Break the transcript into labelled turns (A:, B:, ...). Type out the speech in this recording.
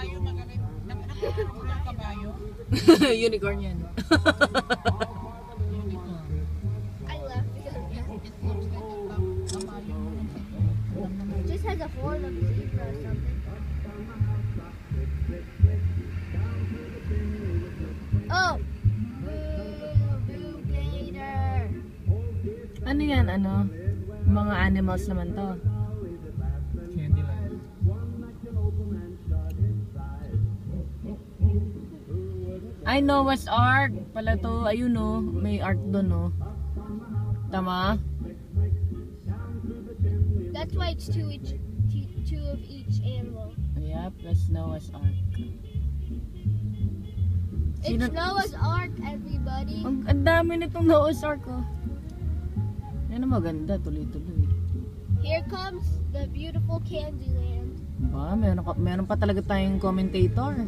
A: kabayo, magaling. Nakakita ko ng kabayo.
B: Unicorn yan.
A: Unicorn.
C: I love because
A: It looks like a kabayo.
C: it just has a form of a zebra or something. Oh! Boo Gator!
B: Ano yan, ano? Mga animals naman to.
A: Candyland.
B: Ay, Noah's Ark. Pala to, ayun no. May ark doon no. Tama?
C: That's why it's two of each animal.
B: Yep, that's Noah's Ark.
C: It's Noah's Ark, everybody.
B: Ang dami nitong Noah's Ark oh. Yan ang maganda, tuloy-tuloy.
C: Here comes the beautiful Candyland.
B: Ba, meron pa talaga tayong commentator.